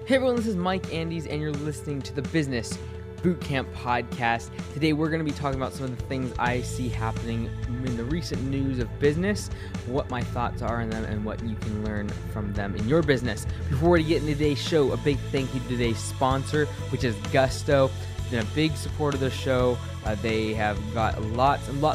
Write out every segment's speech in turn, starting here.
Hey everyone, this is Mike Andes, and you're listening to the Business Bootcamp Podcast. Today we're going to be talking about some of the things I see happening in the recent news of business, what my thoughts are on them, and what you can learn from them in your business. Before we get into today's show, a big thank you to today's sponsor, which is Gusto. Been a big supporter of the show. They have got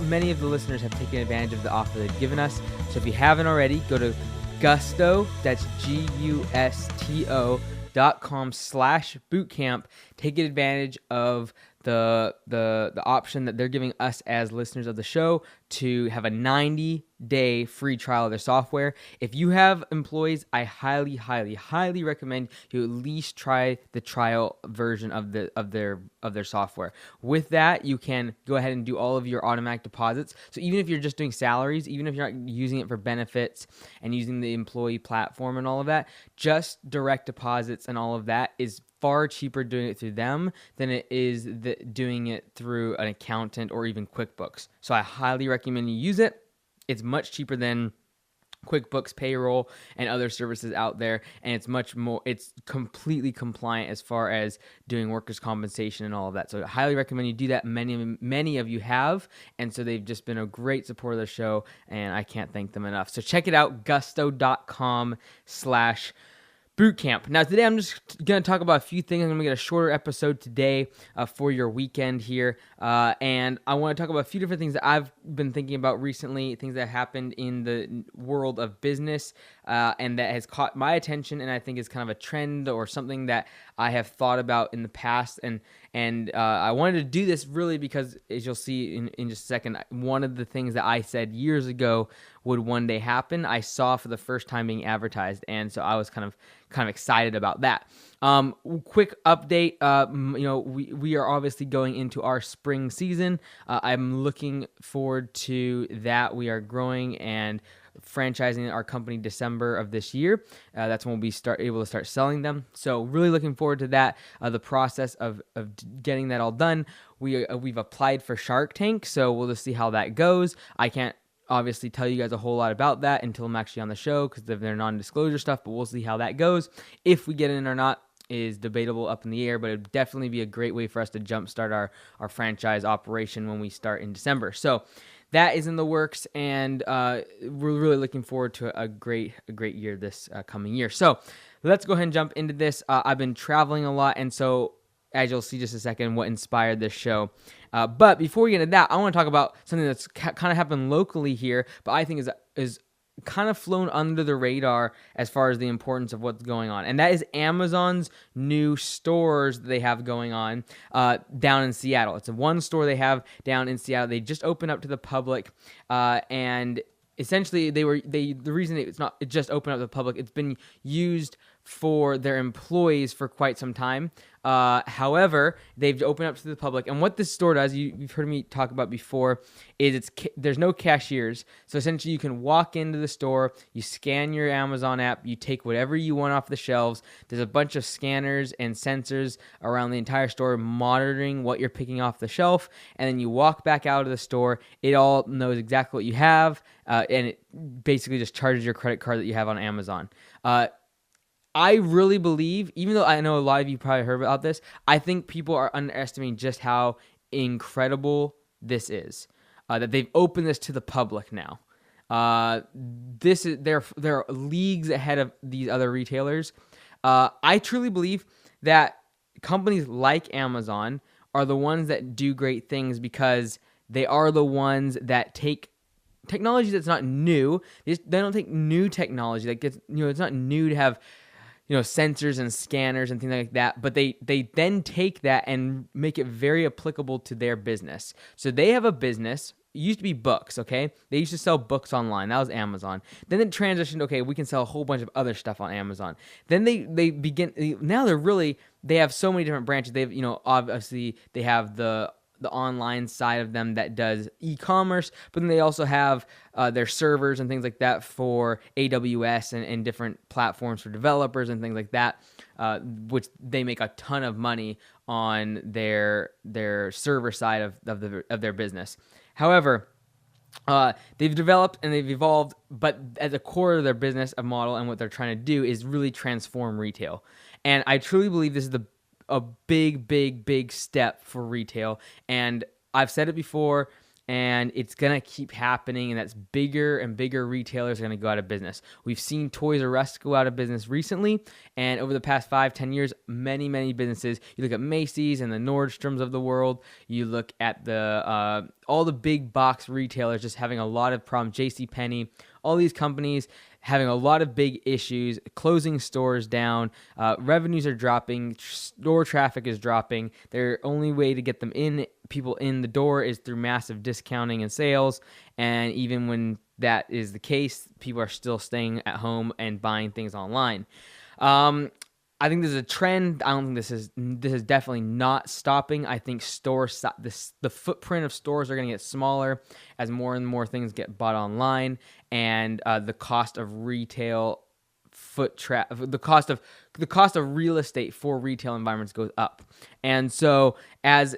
many of the listeners have taken advantage of the offer they've given us. So if you haven't already, go to Gusto, that's gusto.com/bootcamp. Take advantage of the option that they're giving us as listeners of the show to have a 90-day free trial of their software. If you have employees, I highly recommend you at least try the trial version of their software. With that, you can go ahead and do all of your automatic deposits. So even if you're just doing salaries, even if you're not using it for benefits and using the employee platform and all of that, just direct deposits and all of that is far cheaper doing it through them than it is doing it through an accountant or even QuickBooks. So I highly recommend you use it. It's much cheaper than QuickBooks, payroll, and other services out there, and it's completely compliant as far as doing workers' compensation and all of that. So I highly recommend you do that. Many of you have, and so they've just been a great supporter of the show, and I can't thank them enough. So check it out, gusto.com/bootcamp. Now, today I'm just going to talk about a few things. I'm going to get a shorter episode today for your weekend here. And I want to talk about a few different things that I've been thinking about recently, things that happened in the world of business and that has caught my attention, and I think is kind of a trend or something that I have thought about in the past. And I wanted to do this really because, as you'll see in just a second, one of the things that I said years ago would one day happen, I saw for the first time being advertised, and so I was kind of excited about that. Quick update, we are obviously going into our spring season. I'm looking forward to that. We are growing and franchising our company December of this year. That's when we'll be able to start selling them. So really looking forward to that. The process of getting that all done. We've applied for Shark Tank, so we'll just see how that goes. I can't obviously tell you guys a whole lot about that until I'm actually on the show because of their non-disclosure stuff, but we'll see how that goes. If we get in or not is debatable, up in the air, but it would definitely be a great way for us to jumpstart our franchise operation when we start in December. So that is in the works, and we're really looking forward to a great year this coming year. So let's go ahead and jump into this. I've been traveling a lot, and so as you'll see just a second, what inspired this show. But before we get into that, I want to talk about something that's kind of happened locally here, but I think is kind of flown under the radar as far as the importance of what's going on. And that is Amazon's new stores that they have going on down in Seattle. It's one store they have down in Seattle. They just opened up to the public, and essentially the reason it just opened up to the public, it's been used for their employees for quite some time. However, they've opened up to the public, and what this store does, you've heard me talk about before, is there's no cashiers. So essentially, you can walk into the store, you scan your Amazon app, you take whatever you want off the shelves. There's a bunch of scanners and sensors around the entire store monitoring what you're picking off the shelf, and then you walk back out of the store. It all knows exactly what you have, and it basically just charges your credit card that you have on Amazon. I really believe, even though I know a lot of you probably heard about this, I think people are underestimating just how incredible this is. That they've opened this to the public now. They're leagues ahead of these other retailers. I truly believe that companies like Amazon are the ones that do great things because they are the ones that take technology that's not new. They don't take new technology that gets, it's not new to have sensors and scanners and things like that, but they then take that and make it very applicable to their business. So they have a business. It used to be books, okay? They used to sell books online. That was Amazon. Then it transitioned, okay, we can sell a whole bunch of other stuff on Amazon. Then they have so many different branches. They've, obviously they have the online side of them that does e-commerce, but then they also have their servers and things like that for AWS and different platforms for developers and things like that, which they make a ton of money on their server side of their business. However, They've developed and they've evolved, but at the core of their business model and what they're trying to do is really transform retail. And I truly believe this is a big, big, big step for retail. And I've said it before, and it's going to keep happening, and that's bigger and bigger retailers are going to go out of business. We've seen Toys R Us go out of business recently, and over the past 5-10 years, many, many businesses, you look at Macy's and the Nordstroms of the world, you look at the all the big box retailers just having a lot of problems, JCPenney, all these companies having a lot of big issues, closing stores down, revenues are dropping, store traffic is dropping. Their only way to get people in the door is through massive discounting and sales. And even when that is the case, people are still staying at home and buying things online. I think this is a trend. I don't think this is definitely not stopping. I think the footprint of stores are going to get smaller as more and more things get bought online, and the cost of retail the cost of real estate for retail environments goes up. And so as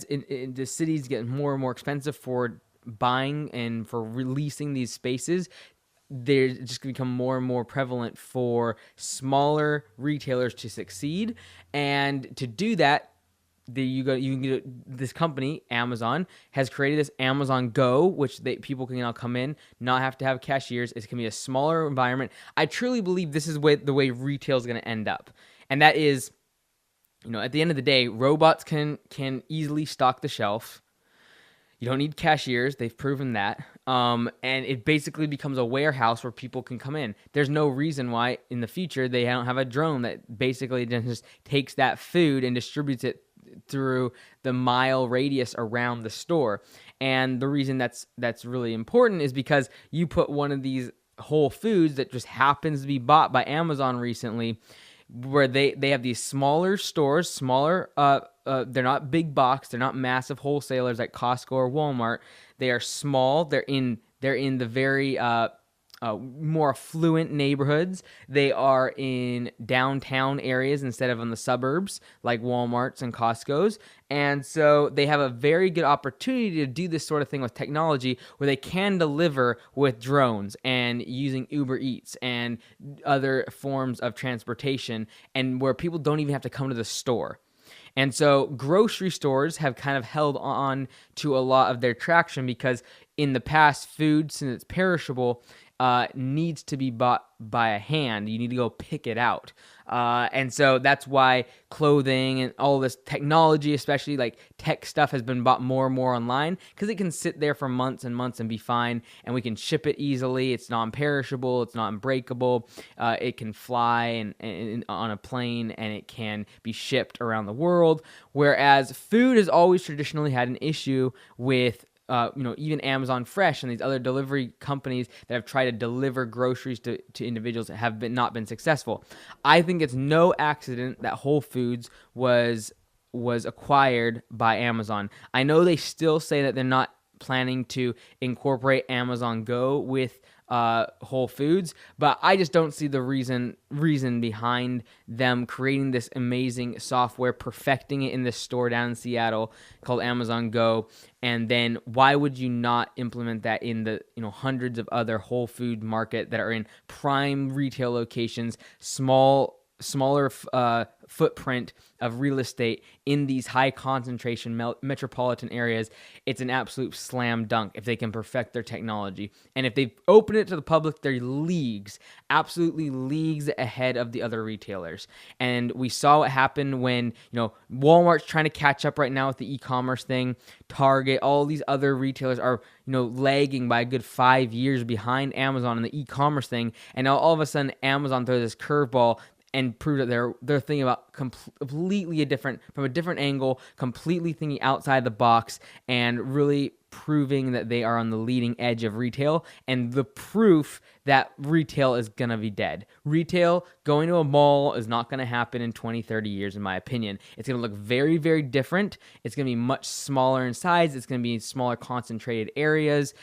in the cities get more and more expensive for buying and for releasing these spaces, they're just going to become more and more prevalent for smaller retailers to succeed. And to do that, this company, Amazon, has created this Amazon Go, which people can now come in, not have to have cashiers. It's going to be a smaller environment. I truly believe this is the way retail is going to end up. And that is, at the end of the day, robots can easily stock the shelf. You don't need cashiers. They've proven that. And it basically becomes a warehouse where people can come in. There's no reason why in the future they don't have a drone that basically just takes that food and distributes it through the mile radius around the store. And the reason that's really important is because you put one of these Whole Foods that just happens to be bought by Amazon recently, where they have these smaller stores, they're not big box, they're not massive wholesalers like Costco or Walmart. They are small. They're in the very more affluent neighborhoods. They are in downtown areas instead of in the suburbs like Walmarts and Costco's. And so they have a very good opportunity to do this sort of thing with technology where they can deliver with drones and using Uber Eats and other forms of transportation, and where people don't even have to come to the store. And so grocery stores have kind of held on to a lot of their traction because in the past, food, since it's perishable, needs to be bought by a hand. You need to go pick it out. And so that's why clothing and all this technology, especially like tech stuff, has been bought more and more online because it can sit there for months and months and be fine, and we can ship it easily. It's non-perishable. It's not unbreakable. It can fly and on a plane, and it can be shipped around the world. Whereas food has always traditionally had an issue with even Amazon Fresh and these other delivery companies that have tried to deliver groceries to individuals that have not been successful. I think it's no accident that Whole Foods was acquired by Amazon. I know they still say that they're not planning to incorporate Amazon Go with Whole Foods, but I just don't see the reason behind them creating this amazing software, perfecting it in this store down in Seattle called Amazon Go, and then why would you not implement that in the hundreds of other Whole Food market that are in prime retail locations, smaller footprint of real estate in these high concentration metropolitan areas? It's an absolute slam dunk if they can perfect their technology. And if they open it to the public, they're absolutely leagues ahead of the other retailers. And we saw what happened when, Walmart's trying to catch up right now with the e-commerce thing. Target, all these other retailers are, lagging by a good 5 years behind Amazon in the e-commerce thing. And now all of a sudden Amazon throws this curveball and prove that they're thinking about completely from a different angle, completely thinking outside the box, and really proving that they are on the leading edge of retail. And the proof that retail is going to be dead. Retail, going to a mall is not going to happen in 20, 30 years, in my opinion. It's going to look very, very different. It's going to be much smaller in size. It's going to be smaller, concentrated areas.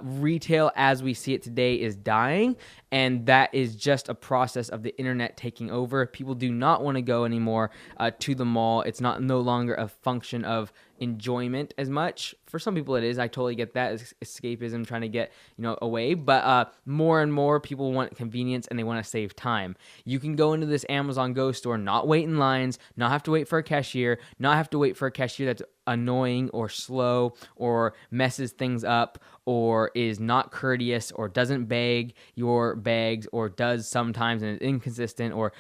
Retail, as we see it today, is dying, and that is just a process of the internet taking over. People do not want to go anymore to the mall. It's no longer a function of enjoyment as much. For some people it is. I totally get that. It's escapism, trying to get away, but more and more people want convenience and they want to save time. You can go into this Amazon Go store, not wait in lines, not have to wait for a cashier, not have to wait for a cashier that's annoying or slow or messes things up or is not courteous or doesn't bag your bags or does sometimes and is inconsistent or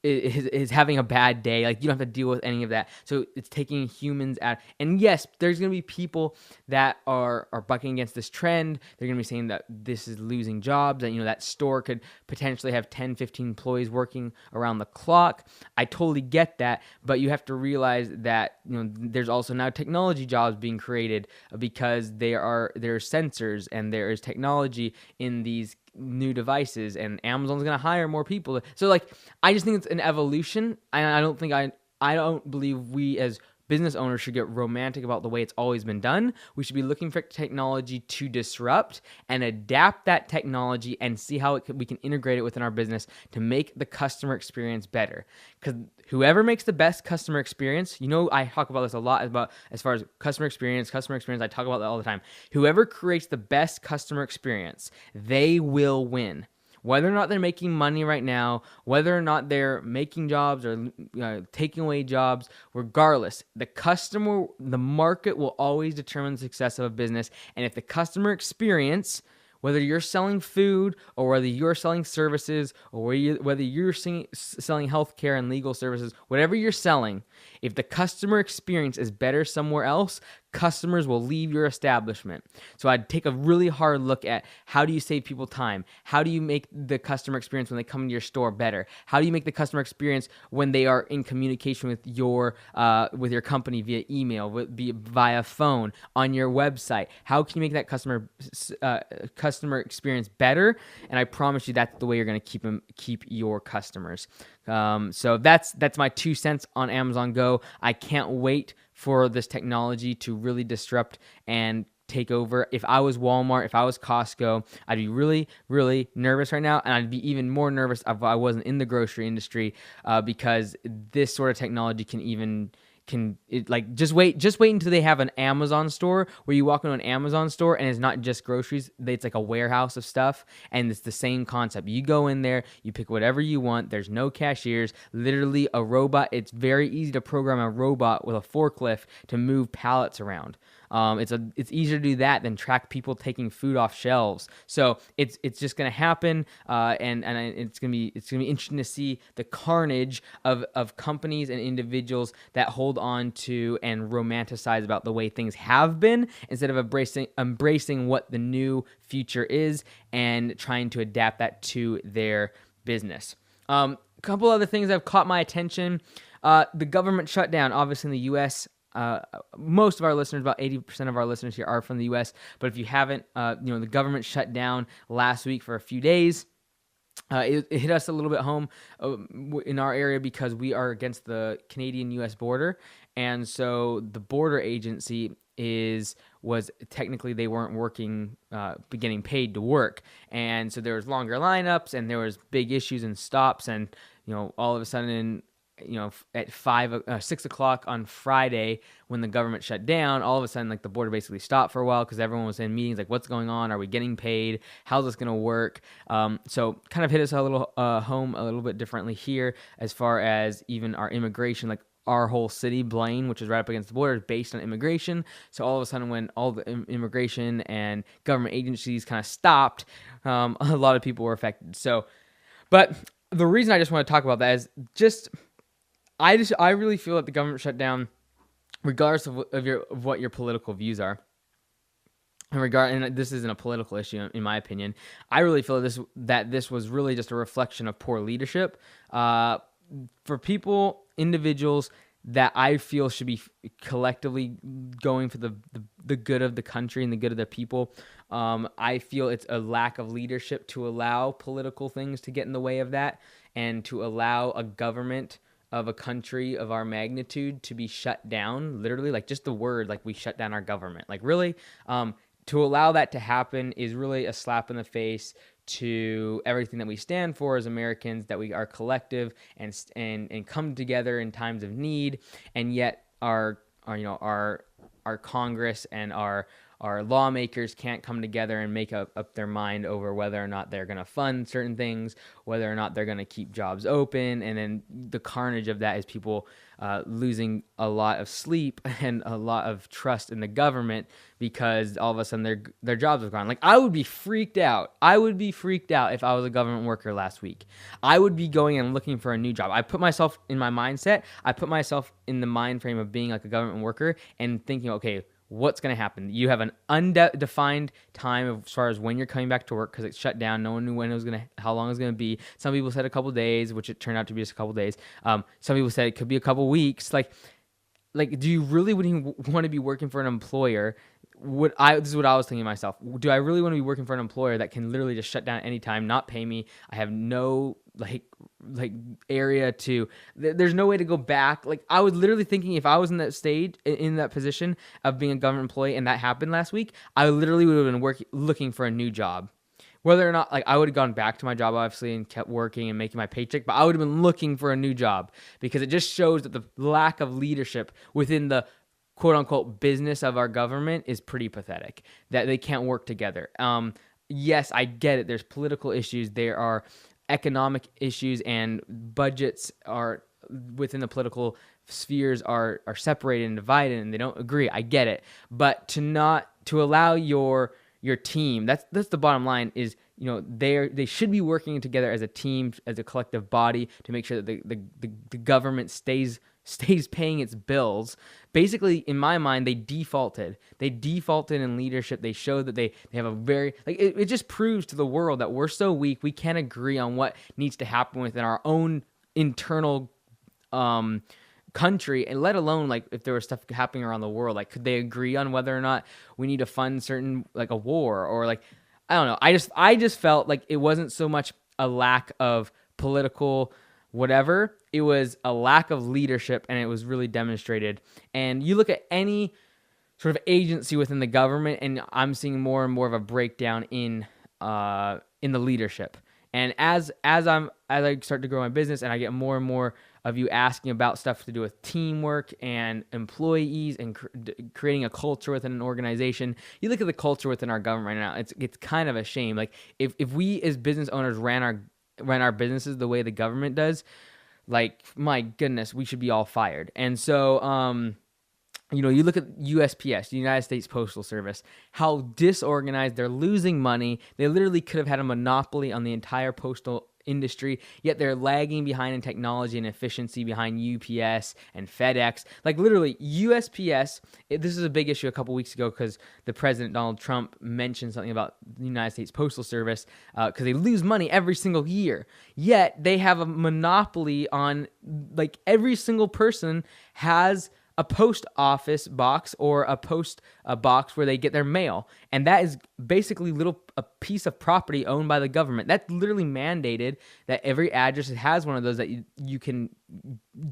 is having a bad day. Like, you don't have to deal with any of that. So it's taking humans out. And yes, there's going to be people that are bucking against this trend. They're going to be saying that this is losing jobs, and that store could potentially have 10, 15 employees working around the clock. I totally get that, but you have to realize that there's also now technology jobs being created because there are sensors and there is technology in these new devices, and Amazon's going to hire more people. So I just think it's an evolution, and I don't believe we as business owners should get romantic about the way it's always been done. We should be looking for technology to disrupt and adapt that technology and see how we can integrate it within our business to make the customer experience better. Because whoever makes the best customer experience, I talk about this a lot about as far as customer experience, I talk about that all the time. Whoever creates the best customer experience, they will win. Whether or not they're making money right now, whether or not they're making jobs or taking away jobs, regardless, the market will always determine the success of a business. And if the customer experience, whether you're selling food or whether you're selling services or whether you're selling healthcare and legal services, whatever you're selling, if the customer experience is better somewhere else, customers will leave your establishment. So I'd take a really hard look at how do you save people time? How do you make the customer experience when they come into your store better? How do you make the customer experience when they are in communication with your company via email, via phone, on your website? How can you make that customer experience better? And I promise you that's the way you're going to keep your customers. So that's my 2 cents on Amazon Go. I can't wait for this technology to really disrupt and take over. If I was Walmart, if I was Costco, I'd be really, really nervous right now, and I'd be even more nervous if I wasn't in the grocery industry because this sort of technology just wait until they have an Amazon store where you walk into an Amazon store and it's not just groceries, it's like a warehouse of stuff, and it's the same concept. You go in there, you pick whatever you want, there's no cashiers, literally a robot. It's very easy to program a robot with a forklift to move pallets around. It's easier to do that than track people taking food off shelves. So it's just gonna happen, and it's gonna be interesting to see the carnage of companies and individuals that hold on to and romanticize about the way things have been instead of embracing what the new future is and trying to adapt that to their business. Couple other things that have caught my attention. The government shutdown, obviously in the U.S. Most of our listeners, about 80% of our listeners here, are from the U.S. But if you haven't, the government shut down last week for a few days. It hit us a little bit home in our area because we are against the Canadian-U.S. border, and so the border agency was technically they weren't working, getting paid to work, and so there was longer lineups and there was big issues and stops, and all of a sudden, at 6 o'clock on Friday when the government shut down, all of a sudden the border basically stopped for a while because everyone was in meetings like, what's going on? Are we getting paid? How's this going to work? So kind of hit us a little home a little bit differently here as far as even our immigration, our whole city, Blaine, which is right up against the border, is based on immigration. So all of a sudden when all the immigration and government agencies kind of stopped, a lot of people were affected. But the reason I just want to talk about that is I really feel that the government shutdown, regardless of what your political views are, and this isn't a political issue in my opinion, I really feel that this was really just a reflection of poor leadership. For individuals that I feel should be collectively going for the good of the country and the good of the people, I feel it's a lack of leadership to allow political things to get in the way of that, and to allow a government of a country of our magnitude to be shut down, literally, like just the word, like we shut down our government, like really, to allow that to happen is really a slap in the face to everything that we stand for as Americans, that we are collective and come together in times of need, and yet our Congress and our lawmakers can't come together and make up their mind over whether or not they're going to fund certain things, whether or not they're going to keep jobs open. And then the carnage of that is people losing a lot of sleep and a lot of trust in the government because all of a sudden their jobs are gone. Like, I would be freaked out. I would be freaked out if I was a government worker last week. I would be going and looking for a new job. I put myself in my mindset. I put myself in the mind frame of being like a government worker and thinking, okay, what's going to happen? You have an undefined time as far as when you're coming back to work because it's shut down. No one knew when it was how long it was going to be. Some people said a couple days, which it turned out to be just a couple days. Some people said it could be a couple weeks. Like, do you really want to be working for an employer? This is what I was thinking to myself. Do I really want to be working for an employer that can literally just shut down at any time, not pay me? I have no like area to, there's no way to go back. Like, I was literally thinking if I was in that stage, in that position of being a government employee and that happened last week, I literally would have been looking for a new job. Whether or not, like, I would have gone back to my job, obviously, and kept working and making my paycheck, but I would have been looking for a new job because it just shows that the lack of leadership within the quote-unquote business of our government is pretty pathetic, that they can't work together. Yes, I get it. There's political issues. There are economic issues, and budgets are within the political spheres are separated and divided, and they don't agree. I get it. But to allow your team, that's the bottom line, is, you know, they should be working together as a team, as a collective body, to make sure that the government stays paying its bills. Basically, in my mind, they defaulted in leadership. They showed that they have a very, like, it just proves to the world that we're so weak, we can't agree on what needs to happen within our own internal country, and let alone, like, if there was stuff happening around the world, like, could they agree on whether or not we need to fund certain, like, a war, or, like, I don't know. I just felt like it wasn't so much a lack of political whatever, it was a lack of leadership, and it was really demonstrated. And you look at any sort of agency within the government, and I'm seeing more and more of a breakdown in the leadership. And as I start to grow my business, and I get more and more of you asking about stuff to do with teamwork and employees and creating a culture within an organization, you look at the culture within our government right now. It's kind of a shame. Like, if we as business owners ran our businesses the way the government does, like, my goodness, we should be all fired. And so, you know, you look at USPS, the United States Postal Service, how disorganized. They're losing money. They literally could have had a monopoly on the entire postal industry, yet they're lagging behind in technology and efficiency behind UPS and FedEx. Like, literally, USPS, this is a big issue a couple weeks ago because the president, Donald Trump, mentioned something about the United States Postal Service because they lose money every single year, yet they have a monopoly on, like, every single person has a post office box or a box where they get their mail. And that is basically a piece of property owned by the government. That's literally mandated that every address has one of those that you can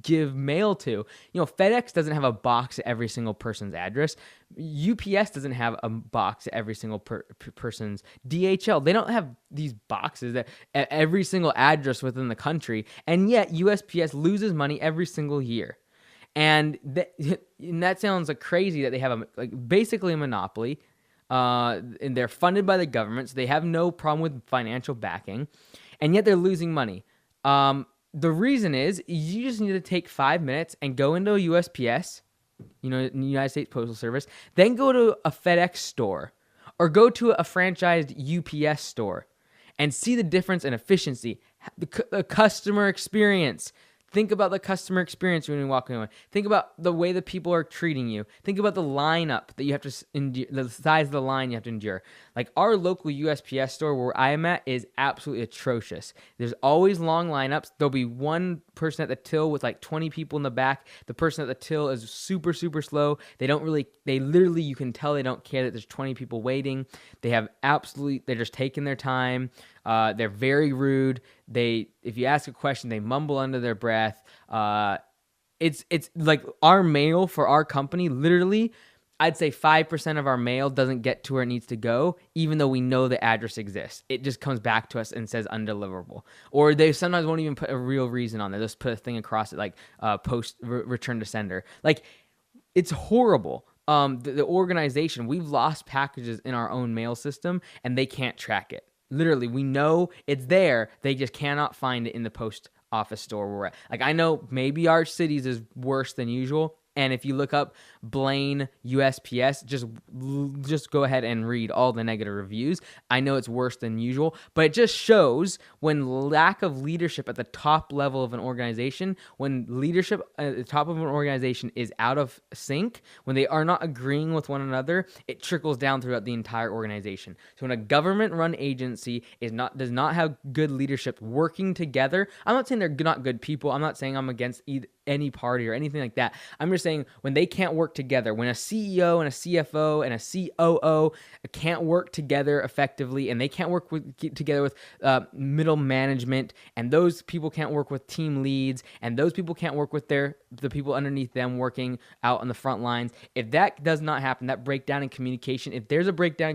give mail to. You know, FedEx doesn't have a box at every single person's address. UPS doesn't have a box at every single person's. DHL, they don't have these boxes at every single address within the country. And yet USPS loses money every single year. And that sounds like crazy that they have basically a monopoly, and they're funded by the government, so they have no problem with financial backing, and yet they're losing money. The reason is you just need to take 5 minutes and go into a USPS, you know, United States Postal Service, then go to a FedEx store or go to a franchised UPS store and see the difference in efficiency, the customer experience. Think about the customer experience when you walk in. Think about the way that people are treating you. Think about the lineup that you have to endure, the size of the line you have to endure. Like our local USPS store where I am at is absolutely atrocious. There's always long lineups. There'll be one person at the till with like 20 people in the back. The person at the till is super, super slow. They literally, you can tell they don't care that there's 20 people waiting. They're just taking their time. They're very rude. If you ask a question, they mumble under their breath. It's like our mail for our company, literally, I'd say 5% of our mail doesn't get to where it needs to go, even though we know the address exists. It just comes back to us and says undeliverable. Or they sometimes won't even put a real reason on there. Just put a thing across it like return to sender. Like, it's horrible. The organization, we've lost packages in our own mail system, and they can't track it. Literally, we know it's there. They just cannot find it in the post office store where we're at. Like, I know maybe our cities is worse than usual. And if you look up Blaine USPS, just go ahead and read all the negative reviews. I know it's worse than usual, but it just shows when lack of leadership at the top level of an organization, when leadership at the top of an organization is out of sync, when they are not agreeing with one another, it trickles down throughout the entire organization. So when a government-run agency does not have good leadership working together, I'm not saying they're not good people. I'm not saying I'm against any party or anything like that. I'm just saying when they can't work together, when a CEO and a CFO and a COO can't work together effectively, and they can't work together with middle management, and those people can't work with team leads, and those people can't work with the people underneath them working out on the front lines. If that does not happen, that breakdown in communication, if there's a breakdown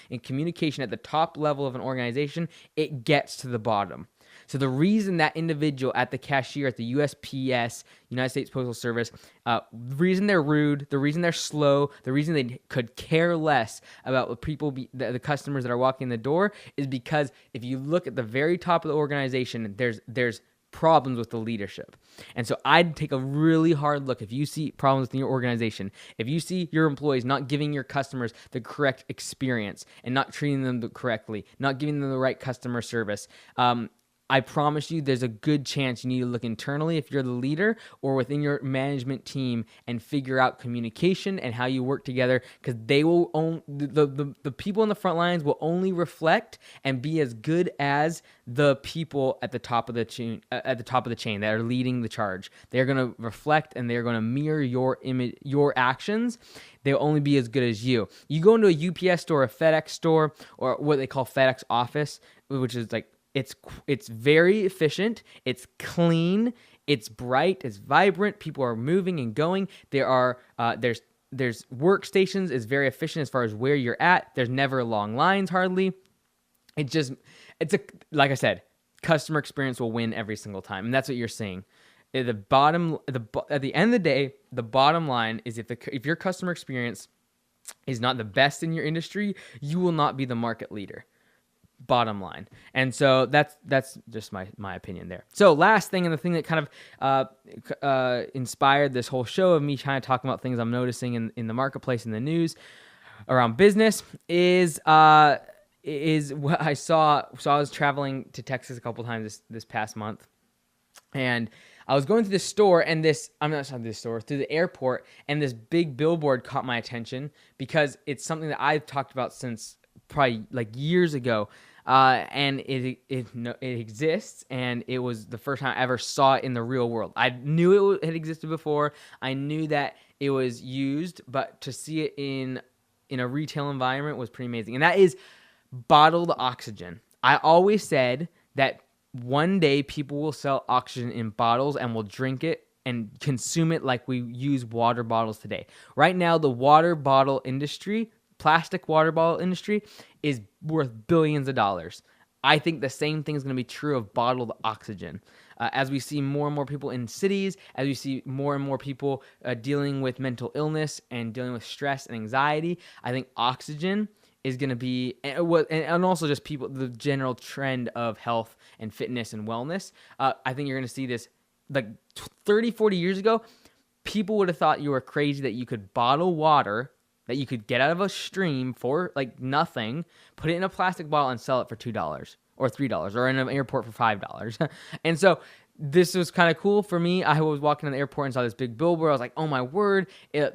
in communication, at the top level of an organization, it gets to the bottom. So the reason that individual at the cashier at the USPS, United States Postal Service, the reason they're rude, the reason they're slow, the reason they could care less about the customers that are walking in the door is because if you look at the very top of the organization, there's problems with the leadership. And so I'd take a really hard look if you see problems in your organization, if you see your employees not giving your customers the correct experience and not treating them correctly, not giving them the right customer service, I promise you there's a good chance you need to look internally if you're the leader or within your management team and figure out communication and how you work together, because they will the people in the front lines will only reflect and be as good as the people at the top of the chain that are leading the charge. They're going to reflect and they're going to mirror your image, your actions. They'll only be as good as you. You go into a UPS store, a FedEx store, or what they call FedEx office, which is like, it's very efficient, it's clean, it's bright, it's vibrant, people are moving and going. There's workstations, it's very efficient as far as where you're at. There's never long lines hardly. Like I said, customer experience will win every single time, and that's what you're seeing. At the end of the day, the bottom line is if your customer experience is not the best in your industry, you will not be the market leader. Bottom line. And so that's just my opinion there. So last thing, and the thing that kind of inspired this whole show of me trying to talk about things I'm noticing in the marketplace and the news around business is what I saw. So I was traveling to Texas a couple times this past month, and I was going through the store, and through the airport, and this big billboard caught my attention because it's something that I've talked about since probably like years ago. And it exists, and it was the first time I ever saw it in the real world. I knew it had existed before. I knew that it was used, but to see it in a retail environment was pretty amazing. And that is bottled oxygen. I always said that one day people will sell oxygen in bottles and will drink it and consume it like we use water bottles today. Right now, the water bottle industry, plastic water bottle industry, is worth billions of dollars. I think the same thing is going to be true of bottled oxygen. As we see more and more people in cities, as we see more and more people dealing with mental illness and dealing with stress and anxiety, I think oxygen is going to be, and also just people, the general trend of health and fitness and wellness. I think you're going to see this, like 30, 40 years ago, people would have thought you were crazy that you could bottle water that you could get out of a stream for like nothing, put it in a plastic bottle and sell it for $2 or or $3 or in an airport for $5. And so this was kind of cool for me. I was walking in the airport and saw this big billboard. I was like, oh my word.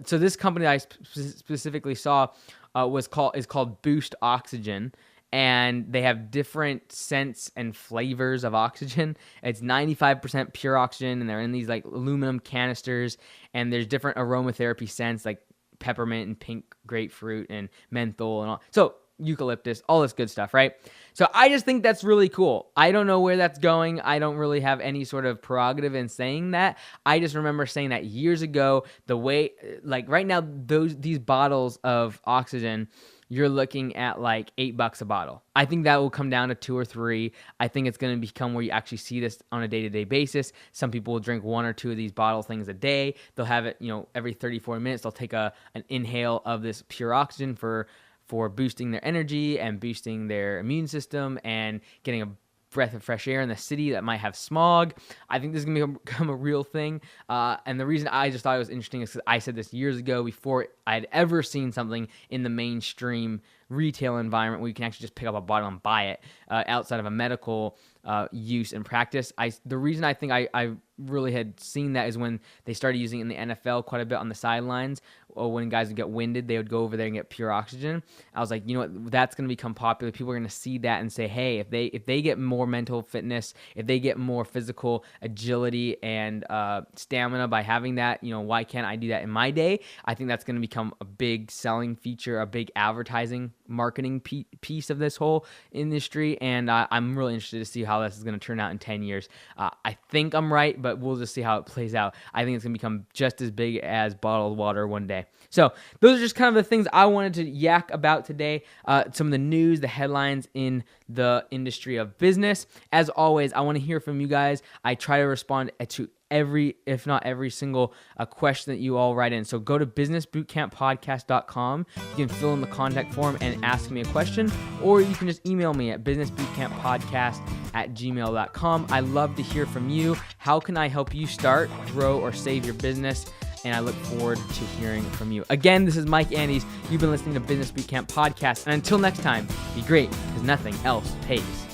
So this company that I specifically saw is called Boost Oxygen. And they have different scents and flavors of oxygen. It's 95% pure oxygen, and they're in these like aluminum canisters. And there's different aromatherapy scents like peppermint and pink grapefruit and menthol and all. So eucalyptus, all this good stuff, right? So I just think that's really cool. I don't know where that's going. I don't really have any sort of prerogative in saying that. I just remember saying that years ago. The way, like right now, these bottles of oxygen, you're looking at like $8 a bottle. I think that will come down to 2 or 3. I think it's going to become where you actually see this on a day-to-day basis. Some people will drink 1 or 2 of these bottle things a day. They'll have it, every 34 minutes. They'll take an inhale of this pure oxygen for boosting their energy and boosting their immune system and getting a breath of fresh air in the city that might have smog. I think this is going to become a real thing. And the reason I just thought it was interesting is because I said this years ago before I had ever seen something in the mainstream retail environment where you can actually just pick up a bottle and buy it outside of a medical use and practice. The reason I think I really had seen that is when they started using it in the NFL quite a bit on the sidelines, or when guys would get winded, they would go over there and get pure oxygen. I was like, you know what, that's going to become popular. People are going to see that and say, hey, if they get more mental fitness, if they get more physical agility and stamina by having that, why can't I do that in my day? I think that's going to become a big selling feature, a big advertising marketing piece of this whole industry, and I'm really interested to see how this is going to turn out in 10 years. I think I'm right, but we'll just see how it plays out. I think it's going to become just as big as bottled water one day. So those are just kind of the things I wanted to yak about today, some of the news, the headlines in the industry of business. As always, I want to hear from you guys. I try to respond to if not every single question that you all write in. So go to businessbootcamppodcast.com. You can fill in the contact form and ask me a question, or you can just email me at businessbootcamppodcast@gmail.com. I love to hear from you. How can I help you start, grow, or save your business? And I look forward to hearing from you. Again, this is Mike Andes. You've been listening to Business Bootcamp Podcast. And until next time, be great, because nothing else pays.